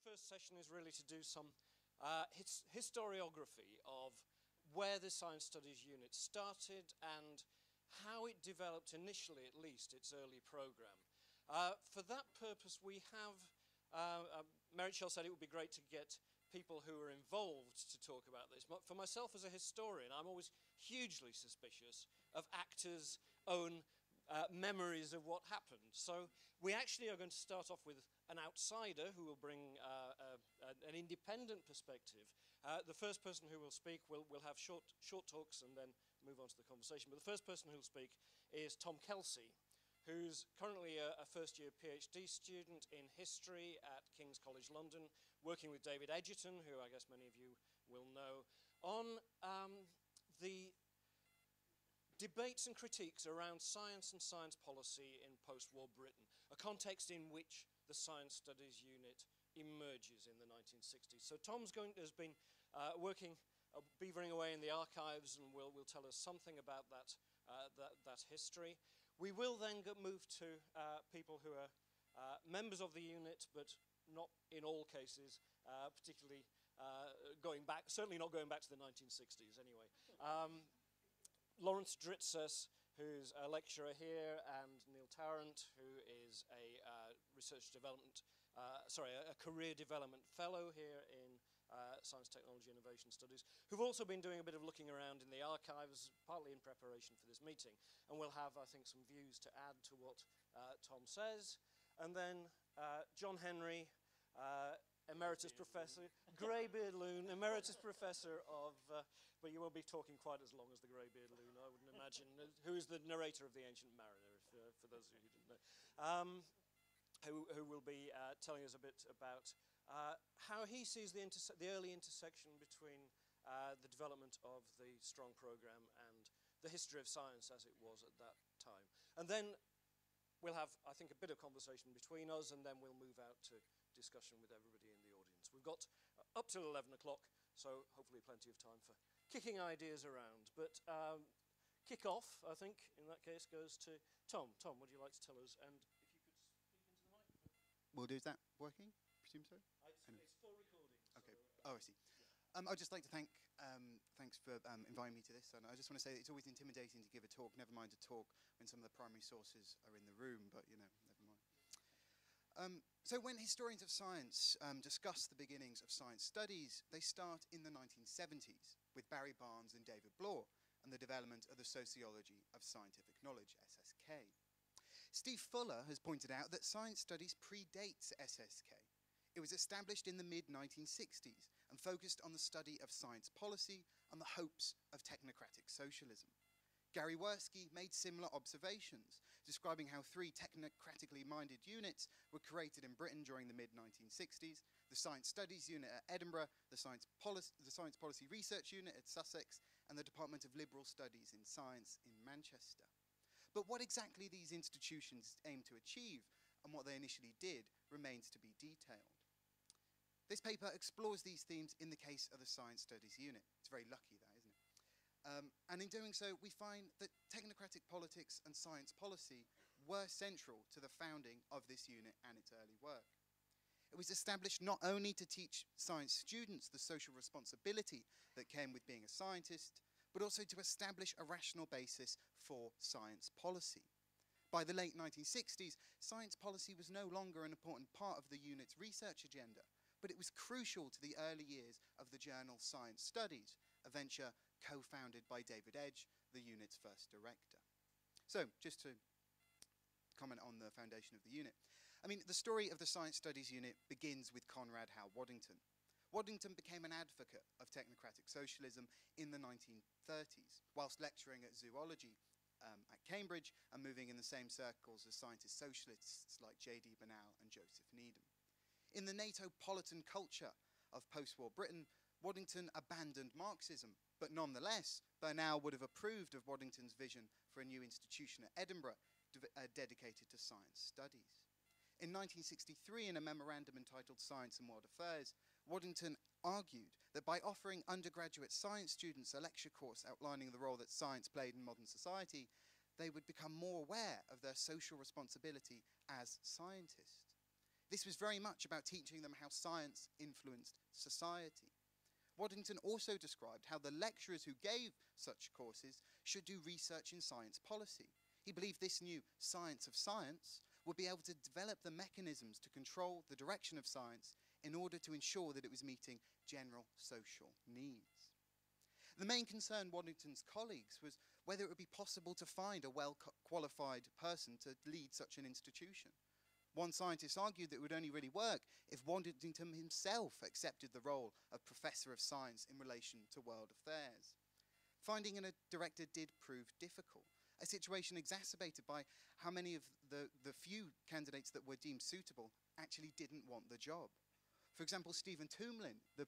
first session is really to do some historiography of where the Science Studies unit started and how it developed initially, at least, its early program. For that purpose, we have, Mary Shell said it would be great to get people who are involved to talk about this. For myself as a historian, I'm always hugely suspicious of actors' own memories of what happened. So we actually are going to start off with an outsider who will bring an independent perspective. The first person who will speak will have short talks and then move on to the conversation. But the first person who will speak is Tom Kelsey, who's currently a first-year PhD student in history at King's College London, working with David Edgerton, who I guess many of you will know, on the debates and critiques around science and science policy in post-war Britain, a context in which the Science Studies unit emerges in the 1960s. So Tom's has been working, beavering away in the archives, and will tell us something about that history. We will then move to people who are members of the unit, but not in all cases, particularly certainly not going back to the 1960s anyway. Lawrence Dritzes, who's a lecturer here, and Neil Tarrant, who is a a career development fellow here in Science, Technology, Innovation Studies, who've also been doing a bit of looking around in the archives, partly in preparation for this meeting. And we'll have, I think, some views to add to what Tom says. And then John Henry, Emeritus Professor, Greybeard Loon, Emeritus Professor of, but you won't be talking quite as long as the Greybeard Loon, I wouldn't imagine, who is the narrator of The Ancient Mariner, for those of you who didn't know, who will be telling us a bit about how he sees the early intersection between the development of the Strong Programme and the history of science as it was at that time. And then we'll have, I think, a bit of conversation between us, and then we'll move out to discussion with everybody in the audience. We've got up till 11 o'clock, so hopefully plenty of time for kicking ideas around. But kick off, I think, in that case, goes to Tom. Tom, would you like to tell us? And if you could speak into the mic. Will do. Is that working? Presume so? It's for recording. Okay. So, I see. Yeah. I'd just like to thanks for inviting me to this. And I just want to say that it's always intimidating to give a talk, never mind to talk when some of the primary sources are in the room, but, you know, never mind. So when historians of science discuss the beginnings of science studies, they start in the 1970s with Barry Barnes and David Bloor and the development of the Sociology of Scientific Knowledge, SSK. Steve Fuller has pointed out that science studies predates SSK. It was established in the mid-1960s and focused on the study of science policy and the hopes of technocratic socialism. Gary Werski made similar observations, describing how three technocratically minded units were created in Britain during the mid-1960s: the Science Studies Unit at Edinburgh, the Science Policy Research Unit at Sussex, and the Department of Liberal Studies in Science in Manchester. But what exactly these institutions aimed to achieve and what they initially did remains to be detailed. This paper explores these themes in the case of the Science Studies Unit. It's very lucky, that, isn't it? And in doing so, we find that technocratic politics and science policy were central to the founding of this unit and its early work. It was established not only to teach science students the social responsibility that came with being a scientist, but also to establish a rational basis for science policy. By the late 1960s, science policy was no longer an important part of the unit's research agenda, but it was crucial to the early years of the journal Science Studies, a venture co-founded by David Edge, the unit's first director. So, just to comment on the foundation of the unit. I mean, the story of the Science Studies unit begins with Conrad Howe Waddington. Waddington became an advocate of technocratic socialism in the 1930s, whilst lecturing at zoology at Cambridge and moving in the same circles as scientist socialists like J.D. Bernal and Joseph Needham. In the NATO-politan culture of post-war Britain, Waddington abandoned Marxism, but nonetheless, Bernal would have approved of Waddington's vision for a new institution at Edinburgh dedicated to science studies. In 1963, in a memorandum entitled Science and World Affairs, Waddington argued that by offering undergraduate science students a lecture course outlining the role that science played in modern society, they would become more aware of their social responsibility as scientists. This was very much about teaching them how science influenced society. Waddington also described how the lecturers who gave such courses should do research in science policy. He believed this new science of science would be able to develop the mechanisms to control the direction of science in order to ensure that it was meeting general social needs. The main concern Waddington's colleagues was whether it would be possible to find a well-qualified person to lead such an institution. One scientist argued that it would only really work if Waddington himself accepted the role of professor of science in relation to world affairs. Finding a director did prove difficult, a situation exacerbated by how many of the few candidates that were deemed suitable actually didn't want the job. For example, Stephen Toomlin, the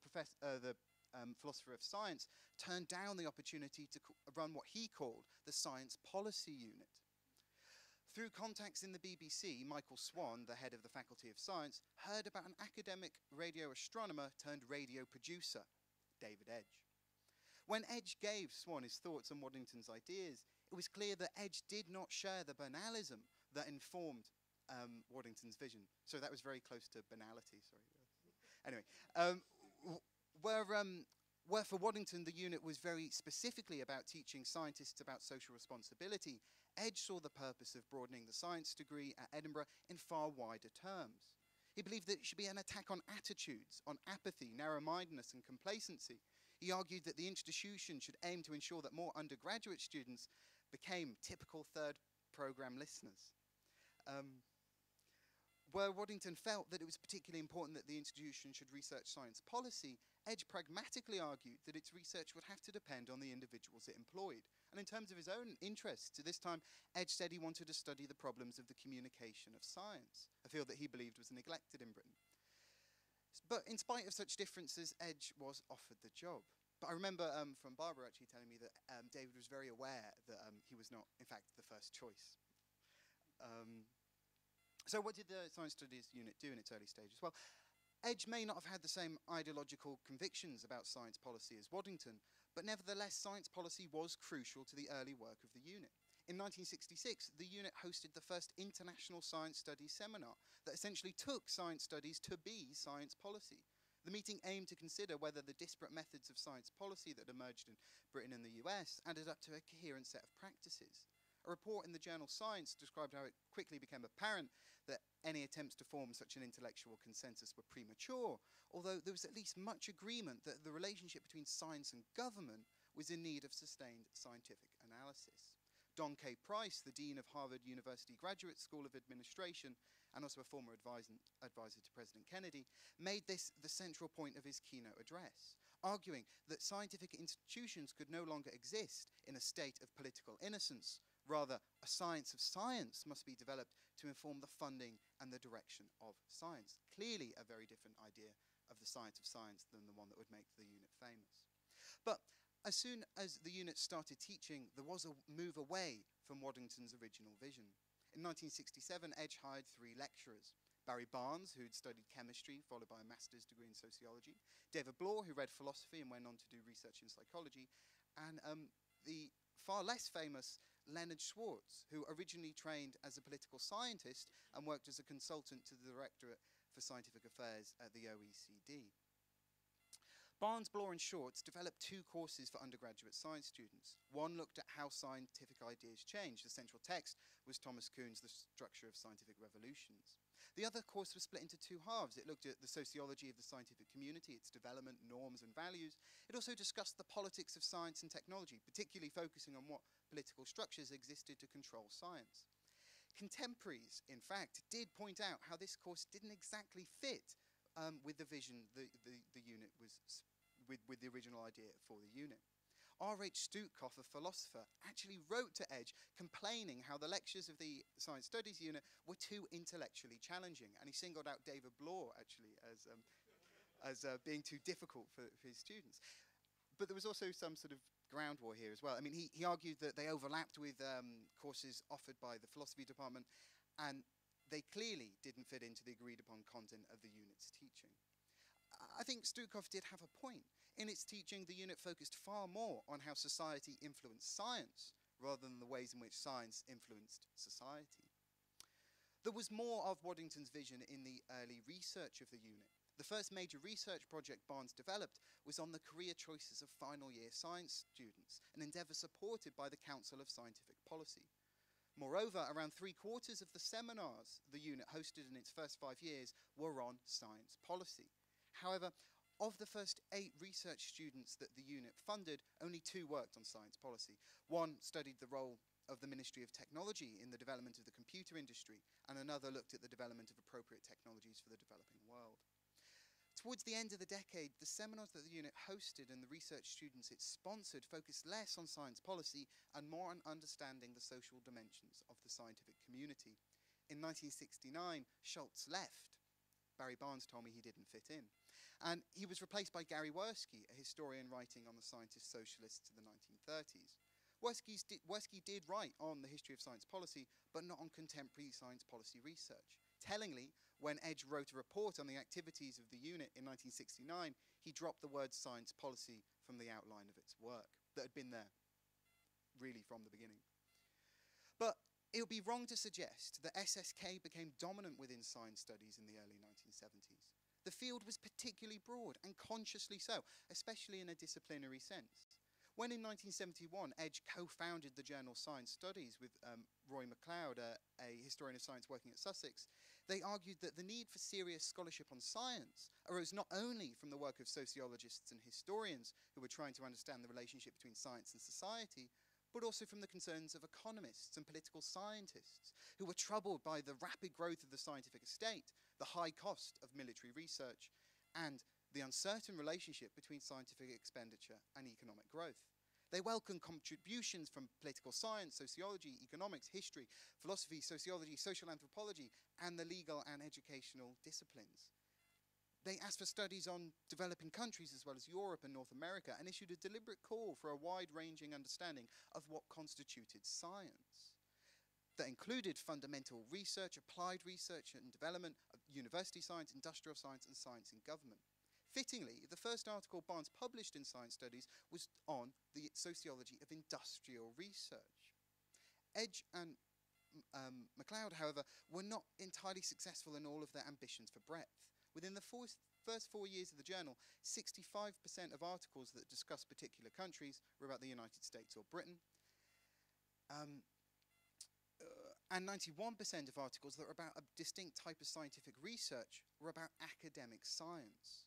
philosopher of science, turned down the opportunity to run what he called the Science Policy Unit. Through contacts in the BBC, Michael Swan, the head of the Faculty of Science, heard about an academic radio astronomer turned radio producer, David Edge. When Edge gave Swan his thoughts on Waddington's ideas, it was clear that Edge did not share the banalism that informed Waddington's vision. So that was very close to banality, sorry. Anyway, where for Waddington the unit was very specifically about teaching scientists about social responsibility, Edge saw the purpose of broadening the science degree at Edinburgh in far wider terms. He believed that it should be an attack on attitudes, on apathy, narrow-mindedness and complacency. He argued that the institution should aim to ensure that more undergraduate students became typical third programme listeners. Where Waddington felt that it was particularly important that the institution should research science policy, Edge pragmatically argued that its research would have to depend on the individuals it employed. And in terms of his own interests, at this time, Edge said he wanted to study the problems of the communication of science, a field that he believed was neglected in Britain. But in spite of such differences, Edge was offered the job. But I remember from Barbara actually telling me that David was very aware that he was not, in fact, the first choice. So what did the Science Studies unit do in its early stages? Well, Edge may not have had the same ideological convictions about science policy as Waddington, but nevertheless, science policy was crucial to the early work of the unit. In 1966, the unit hosted the first international science studies seminar that essentially took science studies to be science policy. The meeting aimed to consider whether the disparate methods of science policy that emerged in Britain and the US added up to a coherent set of practices. A report in the journal Science described how it quickly became apparent that any attempts to form such an intellectual consensus were premature, although there was at least much agreement that the relationship between science and government was in need of sustained scientific analysis. Don K. Price, the Dean of Harvard University Graduate School of Administration, and also a former advisor to President Kennedy, made this the central point of his keynote address, arguing that scientific institutions could no longer exist in a state of political innocence. Rather, a science of science must be developed to inform the funding and the direction of science. Clearly a very different idea of the science of science than the one that would make the unit famous. But as soon as the unit started teaching, there was a move away from Waddington's original vision. In 1967, Edge hired 3 lecturers. Barry Barnes, who'd studied chemistry, followed by a master's degree in sociology. David Bloor, who read philosophy and went on to do research in psychology. And the far less famous Leonard Schwartz, who originally trained as a political scientist and worked as a consultant to the Directorate for Scientific Affairs at the OECD. Barnes, Bloor and Schwartz developed 2 courses for undergraduate science students. One looked at how scientific ideas change. The central text was Thomas Kuhn's The Structure of Scientific Revolutions. The other course was split into 2 halves. It looked at the sociology of the scientific community, its development, norms and values. It also discussed the politics of science and technology, particularly focusing on what political structures existed to control science. Contemporaries, in fact, did point out how this course didn't exactly fit with the vision the unit was, with the original idea for the unit. R.H. Stutkopf, a philosopher, actually wrote to Edge complaining how the lectures of the Science Studies unit were too intellectually challenging, and he singled out David Bloor actually as being too difficult for his students. But there was also some sort of ground war here as well. I mean, he argued that they overlapped with courses offered by the philosophy department, and they clearly didn't fit into the agreed upon content of the unit's teaching. I think Stutkopf did have a point. In its teaching, the unit focused far more on how society influenced science rather than the ways in which science influenced society. There was more of Waddington's vision in the early research of the unit. The first major research project Barnes developed was on the career choices of final year science students, an endeavour supported by the Council of Scientific Policy. Moreover, around 3/4 of the seminars the unit hosted in its first 5 years were on science policy. However, of the first 8 research students that the unit funded, only 2 worked on science policy. One studied the role of the Ministry of Technology in the development of the computer industry, and another looked at the development of appropriate technologies for the developing world. Towards the end of the decade, the seminars that the unit hosted and the research students it sponsored focused less on science policy and more on understanding the social dimensions of the scientific community. In 1969, Schultz left. Barry Barnes told me he didn't fit in. And he was replaced by Gary Werskey, a historian writing on the scientist socialists of the 1930s. Werskey did write on the history of science policy, but not on contemporary science policy research. Tellingly, when Edge wrote a report on the activities of the unit in 1969, he dropped the word science policy from the outline of its work that had been there really from the beginning. But it would be wrong to suggest that SSK became dominant within science studies in the early 1970s. The field was particularly broad, and consciously so, especially in a disciplinary sense. When in 1971, Edge co-founded the journal Science Studies with Roy MacLeod, a historian of science working at Sussex, they argued that the need for serious scholarship on science arose not only from the work of sociologists and historians who were trying to understand the relationship between science and society, but also from the concerns of economists and political scientists who were troubled by the rapid growth of the scientific estate, the high cost of military research, and the uncertain relationship between scientific expenditure and economic growth. They welcomed contributions from political science, sociology, economics, history, philosophy, sociology, social anthropology, and the legal and educational disciplines. They asked for studies on developing countries as well as Europe and North America, and issued a deliberate call for a wide-ranging understanding of what constituted science. That included fundamental research, applied research and development, of university science, industrial science, and science in government. Fittingly, the first article Barnes published in Science Studies was on the sociology of industrial research. Edge and MacLeod, however, were not entirely successful in all of their ambitions for breadth. Within the first 4 years of the journal, 65% of articles that discussed particular countries were about the United States or Britain, and 91% of articles that were about a distinct type of scientific research were about academic science.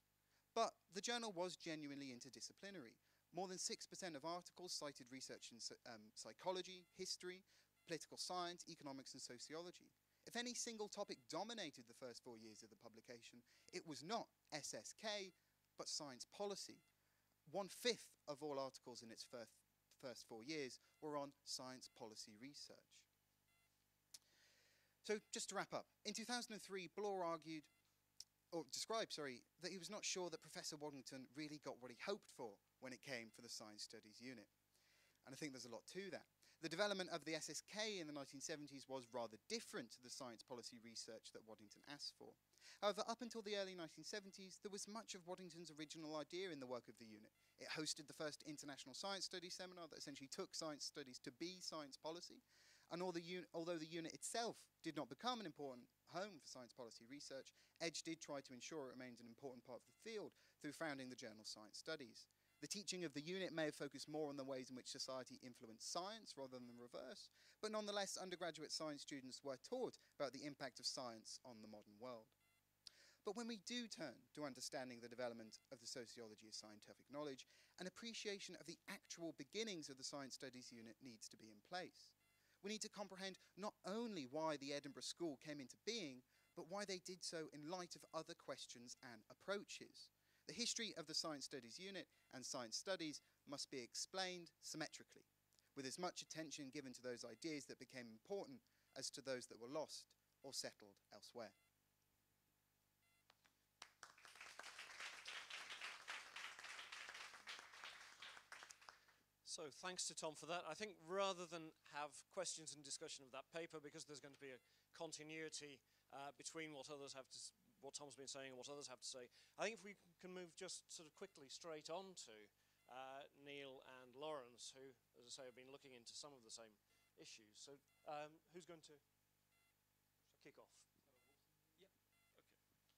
But the journal was genuinely interdisciplinary. More than 6% of articles cited research in psychology, history, political science, economics, and sociology. If any single topic dominated the first 4 years of the publication, it was not SSK, but science policy. 1/5 of all articles in its first 4 years were on science policy research. So just to wrap up, in 2003, Bloor described, that he was not sure that Professor Waddington really got what he hoped for when it came for the Science Studies unit. And I think there's a lot to that. The development of the SSK in the 1970s was rather different to the science policy research that Waddington asked for. However, up until the early 1970s, there was much of Waddington's original idea in the work of the unit. It hosted the first International Science Studies seminar that essentially took science studies to be science policy. And although the unit itself did not become an important home for science policy research, Edge did try to ensure it remained an important part of the field through founding the journal Science Studies. The teaching of the unit may have focused more on the ways in which society influenced science rather than the reverse, but nonetheless, undergraduate science students were taught about the impact of science on the modern world. But when we do turn to understanding the development of the sociology of scientific knowledge, an appreciation of the actual beginnings of the Science Studies unit needs to be in place. We need to comprehend not only why the Edinburgh School came into being, but why they did so in light of other questions and approaches. The history of the Science Studies unit and science studies must be explained symmetrically, with as much attention given to those ideas that became important as to those that were lost or settled elsewhere. So thanks to Tom for that. I think rather than have questions and discussion of that paper, because there's going to be a continuity between what what Tom's been saying and what others have to say, I think if we can move just sort of quickly straight on to Neil and Lawrence, who, as I say, have been looking into some of the same issues. So who's going to? kick off. Yep.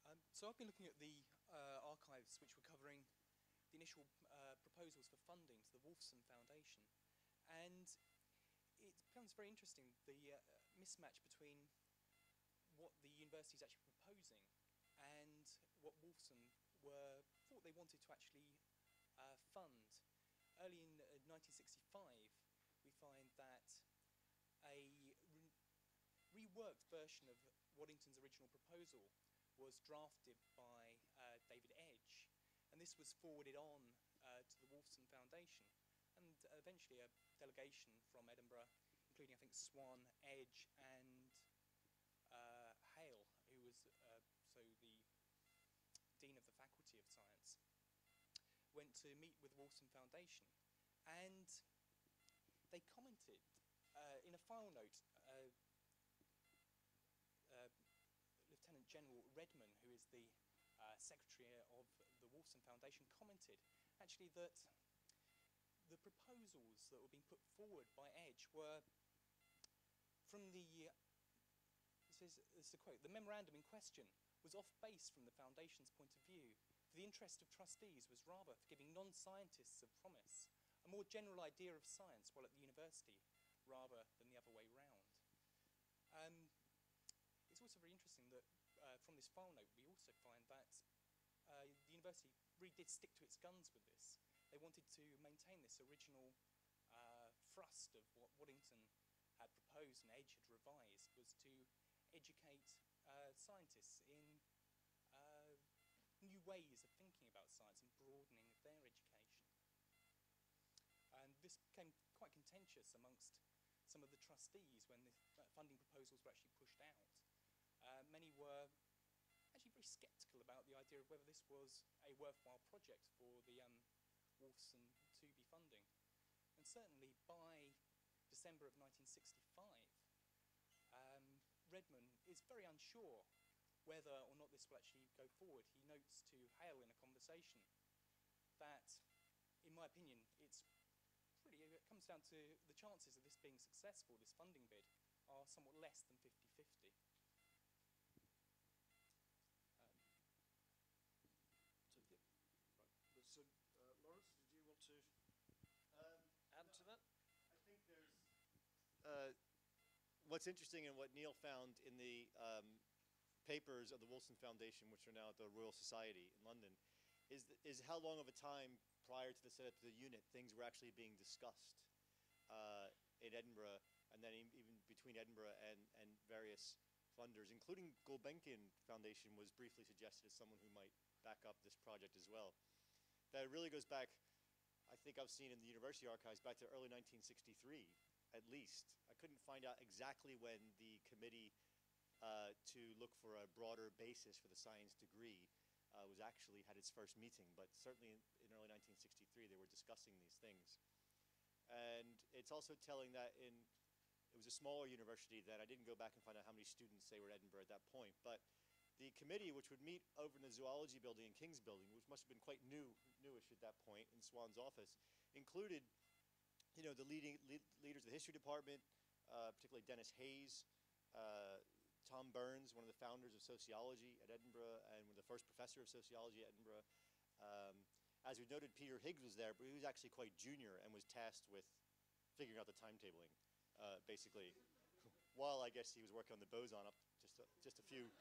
Okay. So I've been looking at the archives which were covering the initial proposals for funding to the Wolfson Foundation, and it becomes very interesting, the mismatch between what the university is actually proposing and what Wolfson thought they wanted to actually fund. Early in 1965, we find that a reworked version of Waddington's original proposal was drafted by David Edge, and this was forwarded on to the Wolfson Foundation, and eventually a delegation from Edinburgh, including I think Swan, Edge and Hale, who was so the Dean of the Faculty of Science, went to meet with the Wolfson Foundation, and they commented in a file note. Lieutenant General Redman, who is the secretary of the Wolfson Foundation, commented actually that the proposals that were being put forward by Edge were from this is the quote, "The memorandum in question was off base from the Foundation's point of view. For the interest of trustees was rather for giving non-scientists of promise a more general idea of science while at the university, rather than the other way round." It's also very interesting that from this file note we also find that the university really did stick to its guns with this. They wanted to maintain this original thrust of what Waddington had proposed and Edge had revised, was to educate scientists in new ways of thinking about science and broadening of their education. And this became quite contentious amongst some of the trustees when the funding proposals were actually pushed out. Many were actually very sceptical about the idea of whether this was a worthwhile project for the Wolfson to be funding. And certainly by December of 1965, Redman is very unsure whether or not this will actually go forward. He notes to Hale in a conversation that, in my opinion, it comes down to the chances of this being successful, this funding bid, are somewhat less than 50-50. So, Lawrence, did you want to add to that? I think there's what's interesting and what Neil found in the papers of the Wolfson Foundation, which are now at the Royal Society in London, is how long of a time prior to the setup of the unit things were actually being discussed in Edinburgh, and then even between Edinburgh and various funders, including Gulbenkian Foundation was briefly suggested as someone who might back up this project as well. That really goes back, I think I've seen in the university archives, back to early 1963, at least. I couldn't find out exactly when the committee to look for a broader basis for the science degree was actually had its first meeting, but certainly in early 1963 they were discussing these things. And it's also telling that it was a smaller university then. I didn't go back and find out how many students they were at Edinburgh at that point, but the committee, which would meet over in the Zoology building and King's building, which must have been quite newish at that point in Swan's office, included, the leaders of the history department, particularly Dennis Hayes, Tom Burns, one of the founders of sociology at Edinburgh and one of the first professor of sociology at Edinburgh. As we noted, Peter Higgs was there, but he was actually quite junior and was tasked with figuring out the timetabling, basically, while I guess he was working on the boson up just a few.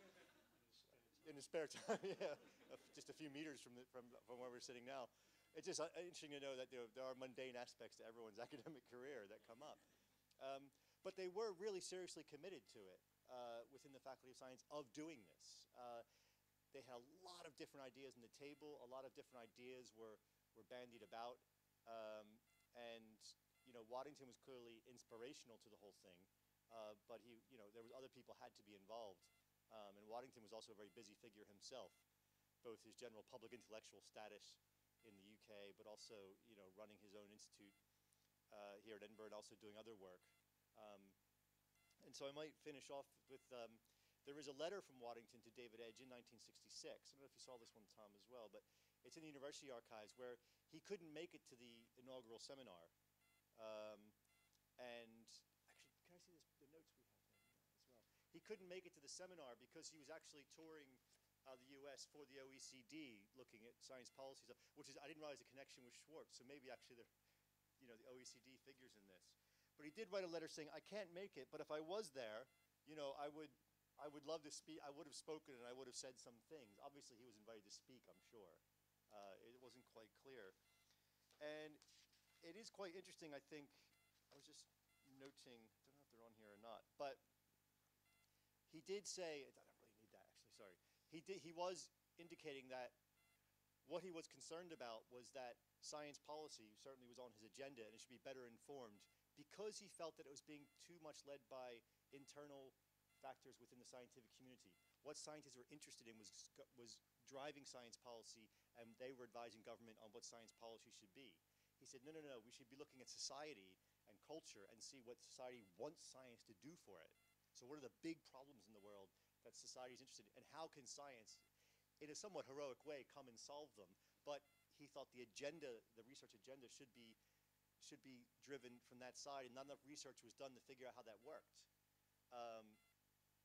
In his spare time, yeah, just a few meters from where we're sitting now. It's just interesting to know that there are mundane aspects to everyone's academic career that come up. But they were really seriously committed to it within the Faculty of Science of doing this. They had a lot of different ideas on the table. A lot of different ideas were bandied about. And Waddington was clearly inspirational to the whole thing. But there was other people had to be involved. And Waddington was also a very busy figure himself, both his general public intellectual status in the UK, but also, running his own institute here at Edinburgh and also doing other work. And so I might finish off with, there is a letter from Waddington to David Edge in 1966. I don't know if you saw this one, Tom, as well, but it's in the university archives where he couldn't make it to the inaugural seminar. And actually, can I see the notes we have there as well? He couldn't make it to the seminar because he was actually touring the U.S. for the OECD, looking at science policy stuff, which is, I didn't realize the connection with Schwartz, so maybe actually the OECD figures in this. But he did write a letter saying, I can't make it, but if I was there, I would love to speak. I would have spoken and I would have said some things. Obviously, he was invited to speak, I'm sure. It wasn't quite clear. And it is quite interesting, I think. I was just noting, I don't know if they're on here or not, but he did say, I don't really need that actually, sorry. He was indicating that what he was concerned about was that science policy certainly was on his agenda and it should be better informed because he felt that it was being too much led by internal factors within the scientific community. What scientists were interested in was driving science policy, and they were advising government on what science policy should be. He said, no, we should be looking at society and culture and see what society wants science to do for it. So what are the big problems in the world that society is interested in, and how can science, in a somewhat heroic way, come and solve them? But he thought the agenda, the research agenda, should be driven from that side, and not enough research was done to figure out how that worked.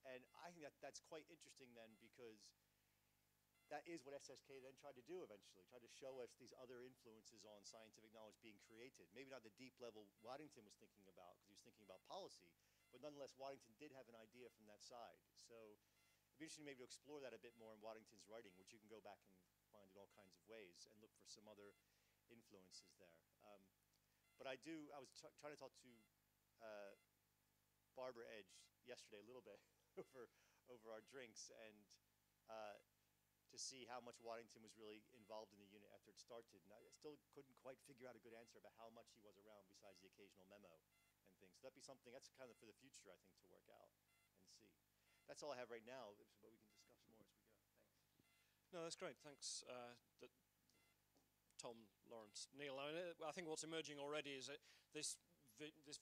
And I think that's quite interesting then, because that is what SSK then tried to do eventually, tried to show us these other influences on scientific knowledge being created. Maybe not the deep level Waddington was thinking about, because he was thinking about policy, but nonetheless, Waddington did have an idea from that side. So it'd be interesting maybe to explore that a bit more in Waddington's writing, which you can go back and find in all kinds of ways, and look for some other influences there. But I was trying to talk to Barbara Edge yesterday a little bit over our drinks, and to see how much Waddington was really involved in the unit after it started. And I still couldn't quite figure out a good answer about how much he was around besides the occasional memo and things. So that'd be something, that's kind of for the future, I think, to work out and see. That's all I have right now, but we can discuss more as we go. Thanks. No, that's great. Thanks, Tom, Lawrence, Neil. I think what's emerging already is that this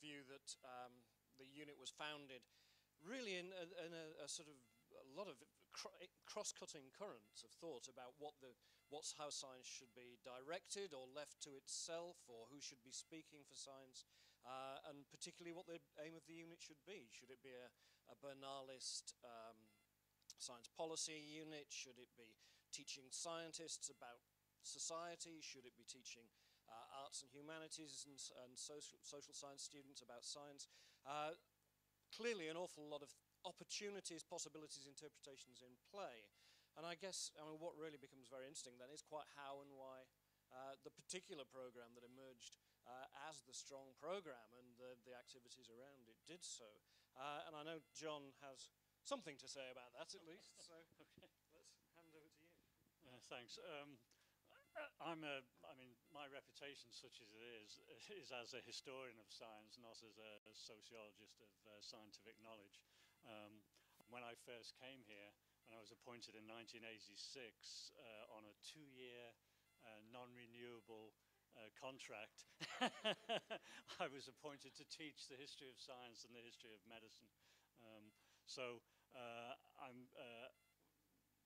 view that the unit was founded really in a sort of a lot of cross-cutting currents of thought about how science should be directed or left to itself, or who should be speaking for science, and particularly what the aim of the unit should be. Should it be a Bernalist science policy unit? Should it be teaching scientists about society? Should it be teaching arts and humanities and social science students about science? Clearly an awful lot of opportunities, possibilities, interpretations in play. And I guess, what really becomes very interesting then is quite how and why the particular program that emerged as the strong program and the activities around it did so. And I know John has something to say about that at least, so okay, let's hand over to you. Thanks. My reputation, such as it is as a historian of science, not as a sociologist of scientific knowledge. When I first came here, when I was appointed in 1986 on a 2-year non-renewable contract, I was appointed to teach the history of science and the history of medicine.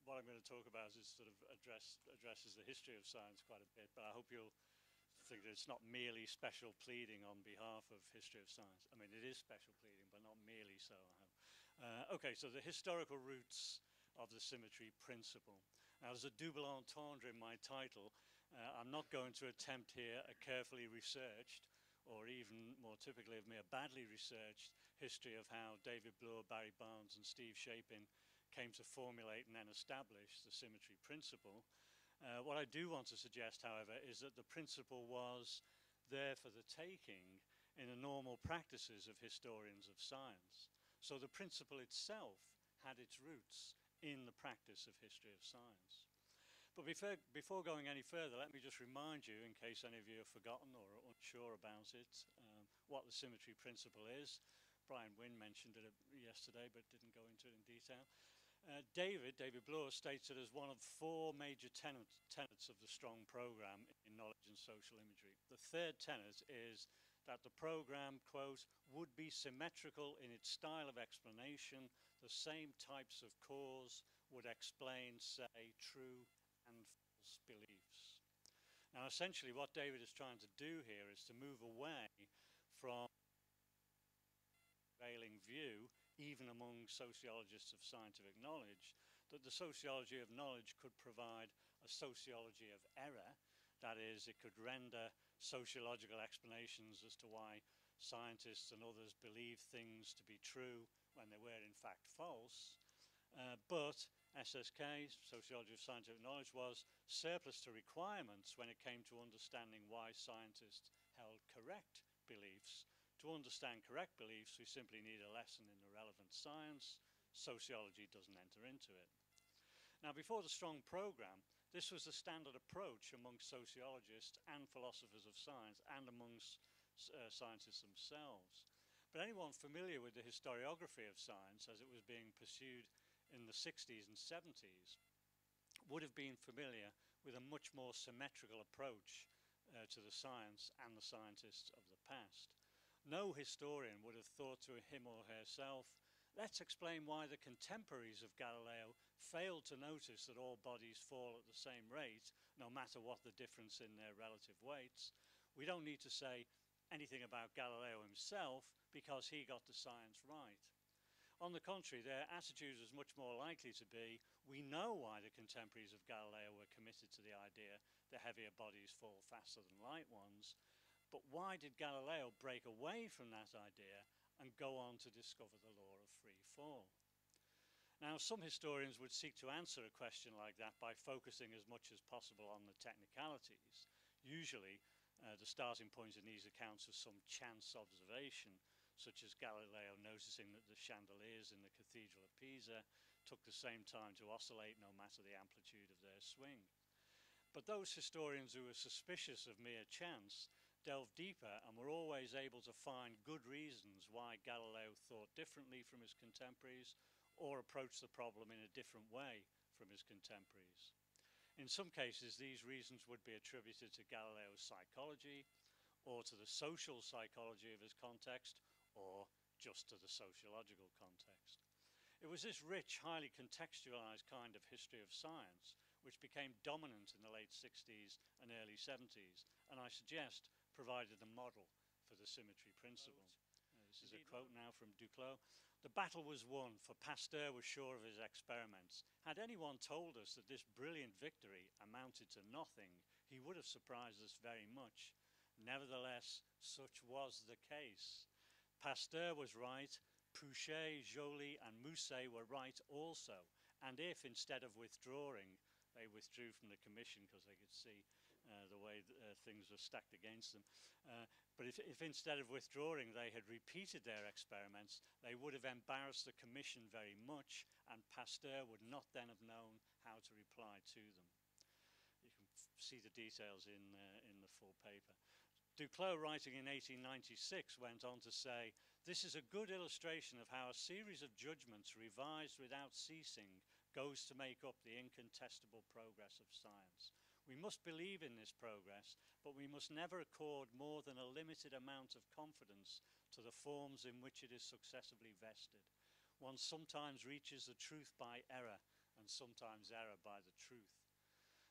What I'm going to talk about is sort of addresses the history of science quite a bit, but I hope you'll think that it's not merely special pleading on behalf of history of science. I mean, it is special pleading, but not merely so, I hope. Okay, so the historical roots of the symmetry principle. Now, there's a double entendre in my title. I'm not going to attempt here a carefully researched, or even more typically of me, a badly researched history of how David Bloor, Barry Barnes, and Steve Shapin came to formulate and then establish the symmetry principle. What I do want to suggest, however, is that the principle was there for the taking in the normal practices of historians of science. So the principle itself had its roots in the practice of history of science. But before going any further, let me just remind you, in case any of you have forgotten or are unsure about it, what the symmetry principle is. Brian Wynne mentioned it yesterday, but didn't go into it in detail. David Bloor states it as one of 4 major tenets of the strong program in knowledge and social imagery. The third tenet is that the program, quote, would be symmetrical in its style of explanation. The same types of cause would explain, say, true and false beliefs. Now, essentially, what David is trying to do here is to move away from the prevailing view, even among sociologists of scientific knowledge, that the sociology of knowledge could provide a sociology of error. That is, it could render sociological explanations as to why scientists and others believe things to be true when they were in fact false. But SSK, Sociology of Scientific Knowledge, was surplus to requirements when it came to understanding why scientists held correct beliefs. To understand correct beliefs, we simply need a lesson in the relevant science. Sociology doesn't enter into it. Now, before the strong program, this was the standard approach amongst sociologists and philosophers of science and amongst scientists themselves. But anyone familiar with the historiography of science as it was being pursued in the 60s and 70s would have been familiar with a much more symmetrical approach to the science and the scientists of the past. No historian would have thought to him or herself, let's explain why the contemporaries of Galileo failed to notice that all bodies fall at the same rate, no matter what the difference in their relative weights. We don't need to say anything about Galileo himself because he got the science right. On the contrary, their attitude was much more likely to be, we know why the contemporaries of Galileo were committed to the idea that heavier bodies fall faster than light ones, but why did Galileo break away from that idea and go on to discover the law of free fall? Now, some historians would seek to answer a question like that by focusing as much as possible on the technicalities. Usually, the starting point in these accounts was some chance observation, such as Galileo noticing that the chandeliers in the Cathedral of Pisa took the same time to oscillate no matter the amplitude of their swing. But those historians who were suspicious of mere chance delved deeper and were always able to find good reasons why Galileo thought differently from his contemporaries or approached the problem in a different way from his contemporaries. In some cases, these reasons would be attributed to Galileo's psychology, or to the social psychology of his context, or just to the sociological context. It was this rich, highly contextualized kind of history of science which became dominant in the late 60s and early 70s, and I suggest provided a model for the symmetry principle. This is a quote now from Duclos. The battle was won, for Pasteur was sure of his experiments. Had anyone told us that this brilliant victory amounted to nothing, he would have surprised us very much. Nevertheless, such was the case. Pasteur was right, Pouchet, Joly, and Mousset were right also, and if, instead of withdrawing, they withdrew from the commission because they could see the way things were stacked against them. But if instead of withdrawing they had repeated their experiments, they would have embarrassed the commission very much, and Pasteur would not then have known how to reply to them. You can see the details in the full paper. Duclos, writing in 1896, went on to say, this is a good illustration of how a series of judgments revised without ceasing goes to make up the incontestable progress of science. We must believe in this progress, but we must never accord more than a limited amount of confidence to the forms in which it is successively vested. One sometimes reaches the truth by error, and sometimes error by the truth.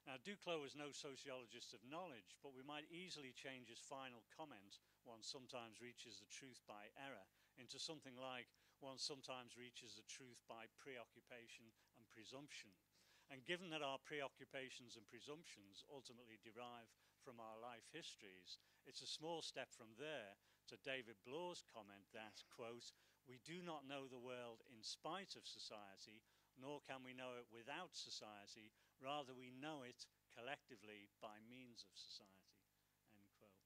Now, Duclos was no sociologist of knowledge, but we might easily change his final comment, one sometimes reaches the truth by error, into something like, one sometimes reaches the truth by preoccupation and presumption. And given that our preoccupations and presumptions ultimately derive from our life histories, it's a small step from there to David Bloor's comment that, quote, we do not know the world in spite of society, nor can we know it without society, rather we know it collectively by means of society, end quote.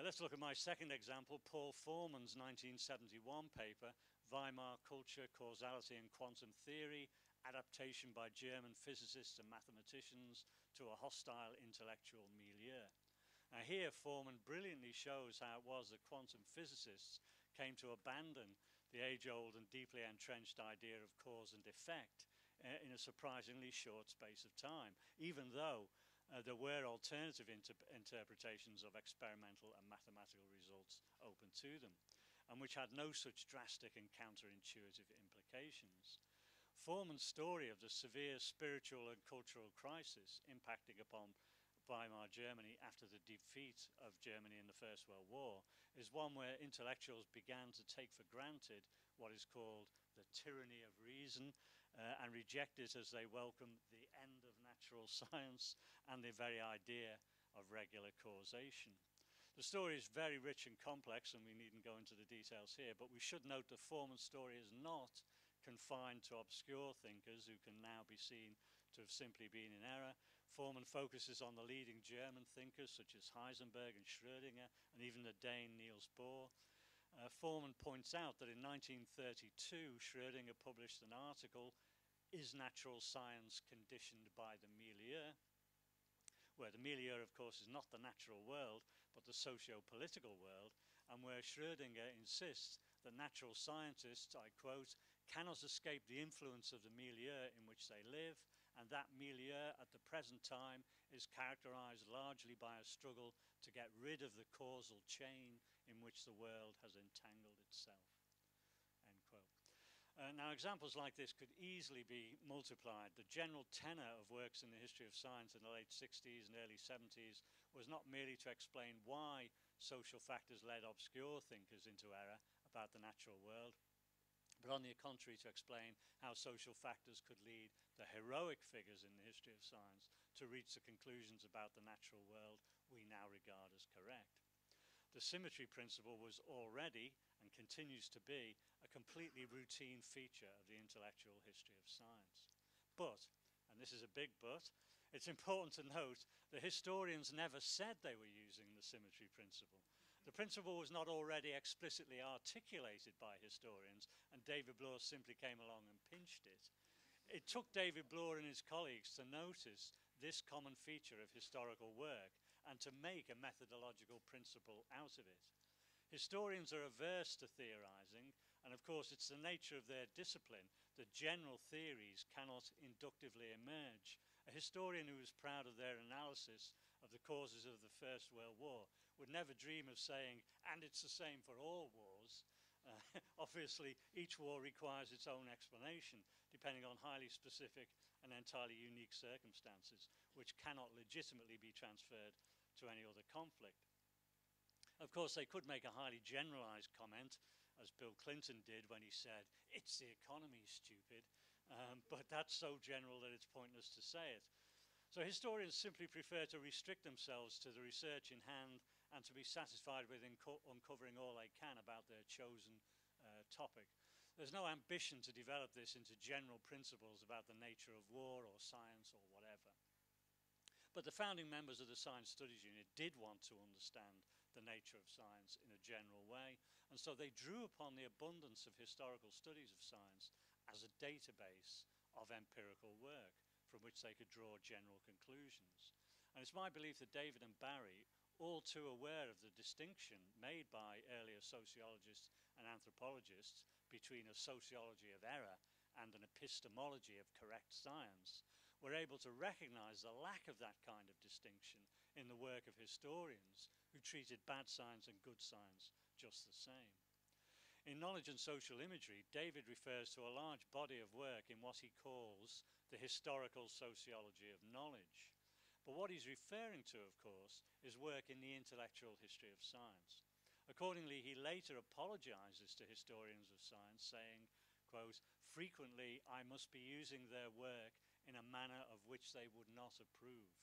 Let's look at my second example, Paul Forman's 1971 paper, Weimar Culture, Causality and Quantum Theory, Adaptation by German Physicists and Mathematicians to a Hostile Intellectual Milieu. Now here, Forman brilliantly shows how it was that quantum physicists came to abandon the age-old and deeply entrenched idea of cause and effect in a surprisingly short space of time, even though there were alternative interpretations of experimental and mathematical results open to them, and which had no such drastic and counterintuitive implications. Forman's story of the severe spiritual and cultural crisis impacting upon Weimar Germany after the defeat of Germany in the First World War is one where intellectuals began to take for granted what is called the tyranny of reason, and reject it as they welcome the end of natural science and the very idea of regular causation. The story is very rich and complex, and we needn't go into the details here, but we should note that Forman's story is not confined to obscure thinkers who can now be seen to have simply been in error. Forman focuses on the leading German thinkers such as Heisenberg and Schrödinger, and even the Dane Niels Bohr. Forman points out that in 1932, Schrödinger published an article, "Is Natural Science Conditioned by the Milieu?" where the milieu, of course, is not the natural world, but the socio-political world, and where Schrödinger insists that natural scientists, I quote, "cannot escape the influence of the milieu in which they live, and that milieu at the present time is characterized largely by a struggle to get rid of the causal chain in which the world has entangled itself." End quote. Now, examples like this could easily be multiplied. The general tenor of works in the history of science in the late 60s and early 70s was not merely to explain why social factors led obscure thinkers into error about the natural world, but on the contrary to explain how social factors could lead the heroic figures in the history of science to reach the conclusions about the natural world we now regard as correct. The symmetry principle was already, and continues to be, a completely routine feature of the intellectual history of science. But, and this is a big but, it's important to note that historians never said they were using the symmetry principle. The principle was not already explicitly articulated by historians, and David Bloor simply came along and pinched it. It took David Bloor and his colleagues to notice this common feature of historical work and to make a methodological principle out of it. Historians are averse to theorizing, and of course it's the nature of their discipline that general theories cannot inductively emerge. A historian who is proud of their analysis of the causes of the First World War would never dream of saying, "and it's the same for all wars." Obviously, each war requires its own explanation, depending on highly specific and entirely unique circumstances, which cannot legitimately be transferred to any other conflict. Of course, they could make a highly generalized comment, as Bill Clinton did when he said, "It's the economy, stupid," but that's so general that it's pointless to say it. So historians simply prefer to restrict themselves to the research in hand and to be satisfied with uncovering all they can about their chosen topic. There's no ambition to develop this into general principles about the nature of war or science or whatever. But the founding members of the Science Studies Unit did want to understand the nature of science in a general way, and so they drew upon the abundance of historical studies of science as a database of empirical work from which they could draw general conclusions. And it's my belief that David and Barry, all too aware of the distinction made by earlier sociologists and anthropologists between a sociology of error and an epistemology of correct science, were able to recognize the lack of that kind of distinction in the work of historians who treated bad science and good science just the same. In Knowledge and Social Imagery, David refers to a large body of work in what he calls the historical sociology of knowledge. But what he's referring to, of course, is work in the intellectual history of science. Accordingly, he later apologizes to historians of science, saying, quote, "Frequently I must be using their work in a manner of which they would not approve."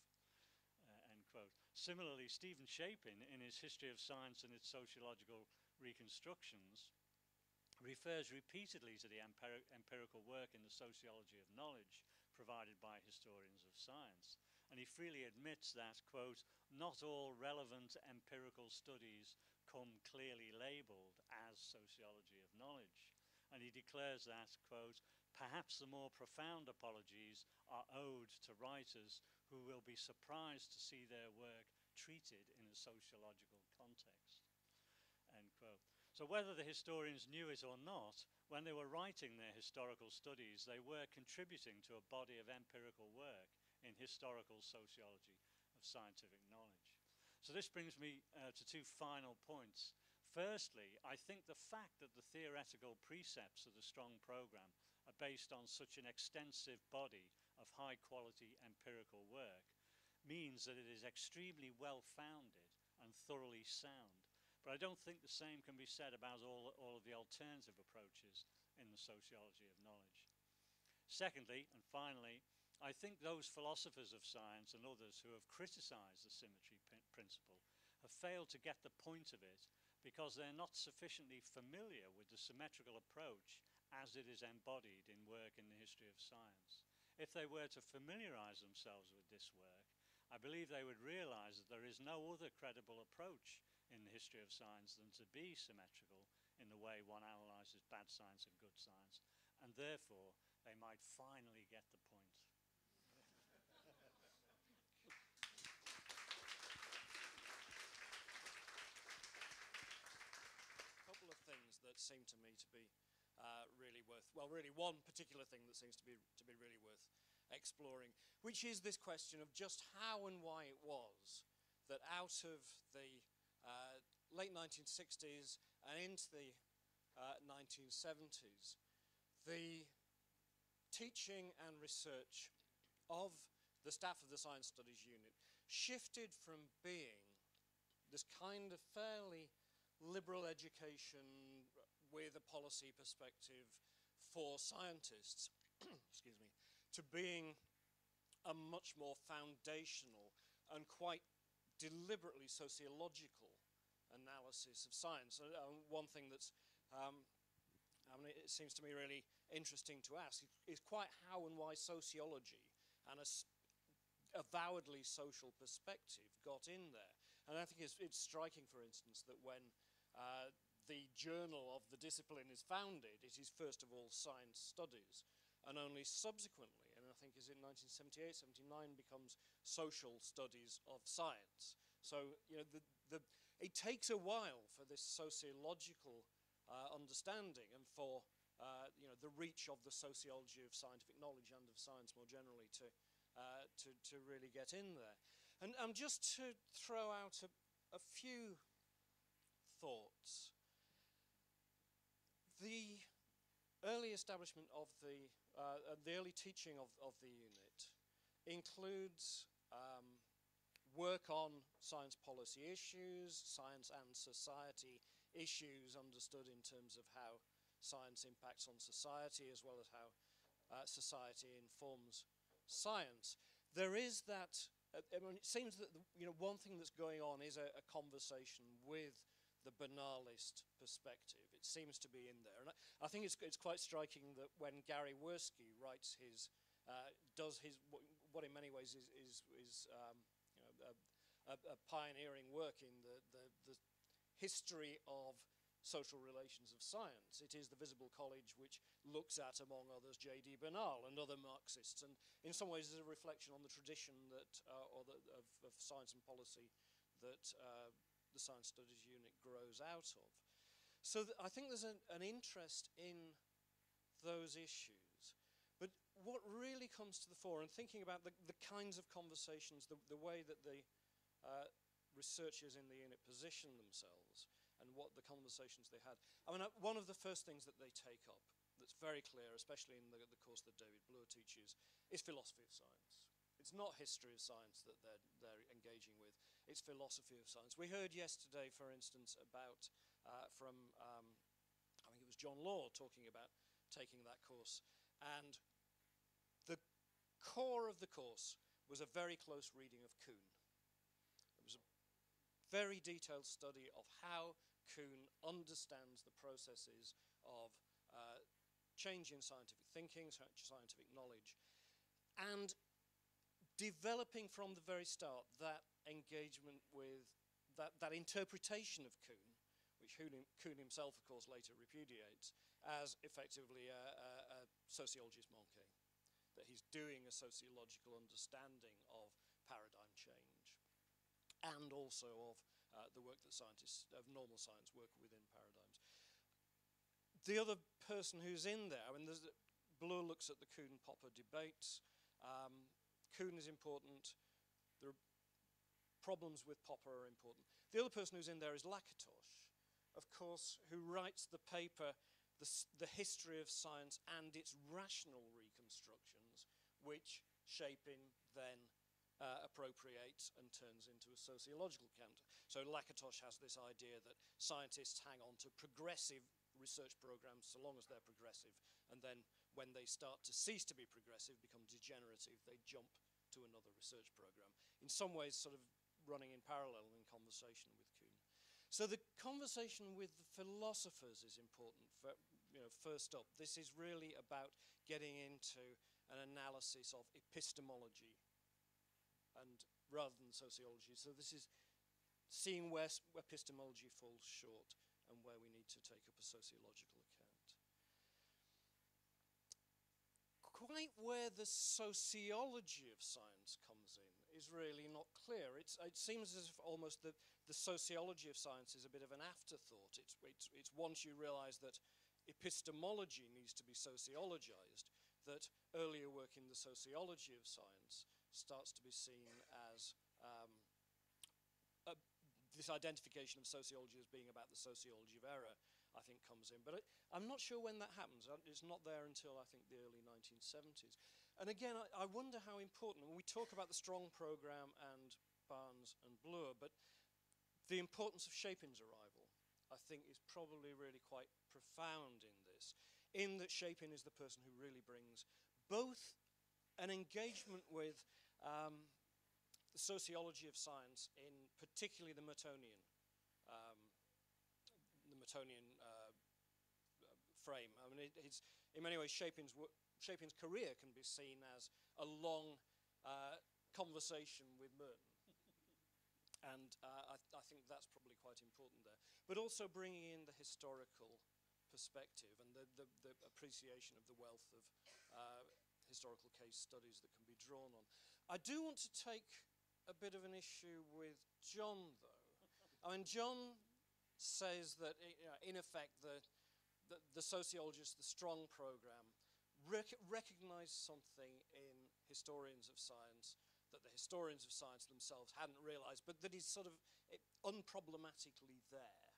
End quote. Similarly, Stephen Shapin, in his History of Science and its Sociological Reconstructions, refers repeatedly to the empirical work in the sociology of knowledge provided by historians of science. And he freely admits that, quote, "not all relevant empirical studies come clearly labeled as sociology of knowledge." And he declares that, quote, "perhaps the more profound apologies are owed to writers who will be surprised to see their work treated in a sociological context." End quote. So whether the historians knew it or not, when they were writing their historical studies, they were contributing to a body of empirical work in historical sociology of scientific knowledge. So this brings me to two final points. Firstly, I think the fact that the theoretical precepts of the Strong Programme are based on such an extensive body of high-quality empirical work means that it is extremely well-founded and thoroughly sound. But I don't think the same can be said about all of the alternative approaches in the sociology of knowledge. Secondly, and finally, I think those philosophers of science and others who have criticized the symmetry principle have failed to get the point of it because they're not sufficiently familiar with the symmetrical approach as it is embodied in work in the history of science. If they were to familiarize themselves with this work, I believe they would realize that there is no other credible approach in the history of science than to be symmetrical in the way one analyzes bad science and good science, and therefore they might finally get the point. Couple of things that seem to me to be really worth, well, really one particular thing that seems to be really worth exploring, which is this question of just how and why it was that out of the late 1960s and into the 1970s, the teaching and research of the staff of the Science Studies Unit shifted from being this kind of fairly liberal education with a policy perspective for scientists, excuse me, to being a much more foundational and quite deliberately sociological analysis of science. One thing that's, I mean, it seems to me really interesting to ask is quite how and why sociology and a avowedly social perspective got in there. And I think it's striking, for instance, that when the journal of the discipline is founded, it is first of all science studies, and only subsequently, and I think is in 1978, 79, becomes social studies of science. So, you know, it takes a while for this sociological understanding and for you know, the reach of the sociology of scientific knowledge and of science more generally to really get in there. And just to throw out a few thoughts. The early establishment of the early teaching of the unit includes work on science policy issues, science and society issues understood in terms of how science impacts on society as well as how society informs science. There is that, I mean, it seems that you know, one thing that's going on is a conversation with the banalist perspective. It seems to be in there. And I think it's quite striking that when Gary Werski writes his, does his, what in many ways is you know, a pioneering work in the history of social relations of science. It is the Visible College which looks at, among others, J.D. Bernal and other Marxists, and in some ways is a reflection on the tradition that, of science and policy that the Science Studies Unit grows out of. So I think there's an interest in those issues. But what really comes to the fore, and thinking about the kinds of conversations, the way that the researchers in the unit position themselves, and what the conversations they had. I mean, one of the first things that they take up that's very clear, especially in the course that David Bloor teaches, is philosophy of science. It's not history of science that they're engaging with, it's philosophy of science. We heard yesterday, for instance, about, from, I think it was John Law talking about taking that course, and the core of the course was a very close reading of Kuhn. It was a very detailed study of how Kuhn understands the processes of change in scientific thinking, scientific knowledge, and developing from the very start that engagement with that interpretation of Kuhn, which Kuhn himself, of course, later repudiates, as effectively a sociologist manqué, that he's doing a sociological understanding of paradigm change, and also of the work that scientists of normal science work within paradigms. The other person who's in there, I mean, Bloor looks at the Kuhn-Popper debates. Kuhn is important. The problems with Popper are important. The other person who's in there is Lakatos, of course, who writes the paper, The History of Science and Its Rational Reconstructions, which Shapin then appropriates and turns into a sociological counter. So Lakatos has this idea that scientists hang on to progressive research programs so long as they're progressive, and then when they start to cease to be progressive, become degenerative, they jump to another research program. In some ways, sort of running in parallel in conversation with Kuhn. So the conversation with the philosophers is important. First up, this is really about getting into an analysis of epistemology, and rather than sociology. So this is seeing where epistemology falls short and where we need to take up a sociological account. Quite where the sociology of science comes in is really not clear. It seems as if almost the sociology of science is a bit of an afterthought. It's once you realize that epistemology needs to be sociologized, that earlier work in the sociology of science starts to be seen as this identification of sociology as being about the sociology of error, I think, comes in. But I'm not sure when that happens. It's not there until, I think, the early 1970s. And again, I wonder how important, when we talk about the Strong program and Barnes and Bloor, but the importance of Chapin's arrival, I think, is probably really quite profound in this, in that Chapin is the person who really brings both an engagement with the sociology of science, in particularly the Mertonian frame. I mean, in many ways, Chapin's career can be seen as a long conversation with Merton. And I think that's probably quite important there. But also bringing in the historical perspective and the appreciation of the wealth of historical case studies that can be drawn on. I do want to take a bit of an issue with John, though. I mean, John says that, in effect, the sociologists, the Strong program, recognized something in historians of science that the historians of science themselves hadn't realized, but that is sort of unproblematically there.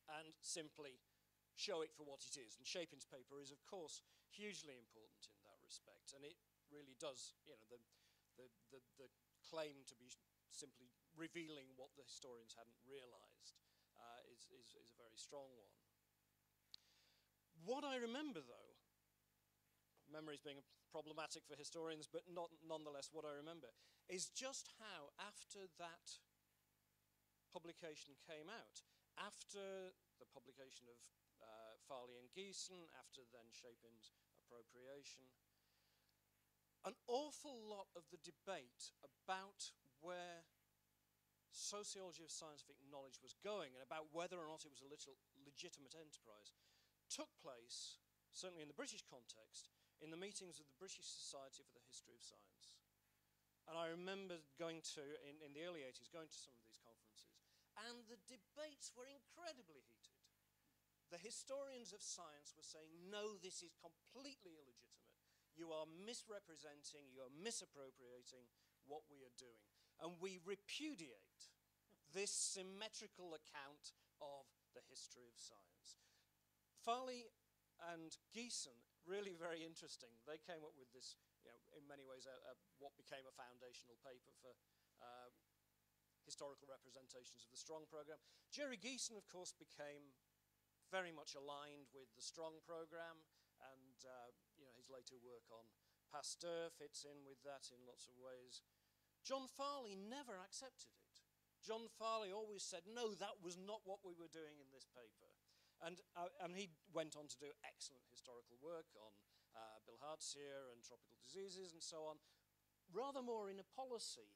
And simply show it for what it is. And Chapin's paper is, of course, hugely important in that respect. And it really does, the claim to be simply revealing what the historians hadn't realized is a very strong one. What I remember, though, memories being problematic for historians, but nonetheless what I remember, is just how after that publication came out, after the publication of Farley and Geeson, after then Chapin's appropriation, an awful lot of the debate about where sociology of scientific knowledge was going and about whether or not it was a legitimate enterprise took place, certainly in the British context, in the meetings of the British Society for the History of Science. And I remember going to, in the early 80s, going to some of these conferences, and the debates were incredibly heated. The historians of science were saying, no, this is completely illegitimate. You are misrepresenting, you are misappropriating what we are doing. And we repudiate this symmetrical account of the history of science. Farley and Geeson, really very interesting. They came up with this, in many ways, what became a foundational paper for historical representations of the Strong program. Jerry Geeson, of course, became very much aligned with the Strong program, and his later work on Pasteur fits in with that in lots of ways. John Farley never accepted it. John Farley always said, no, that was not what we were doing in this paper. And he went on to do excellent historical work on bilharzia and tropical diseases and so on, rather more in a policy,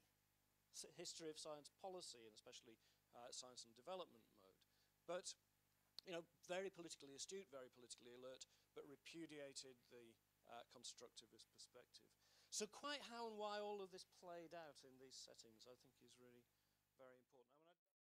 history of science policy, and especially science and development mode. But, very politically astute, very politically alert, but repudiated the constructivist perspective. So quite how and why all of this played out in these settings, I think, is really very important. I mean,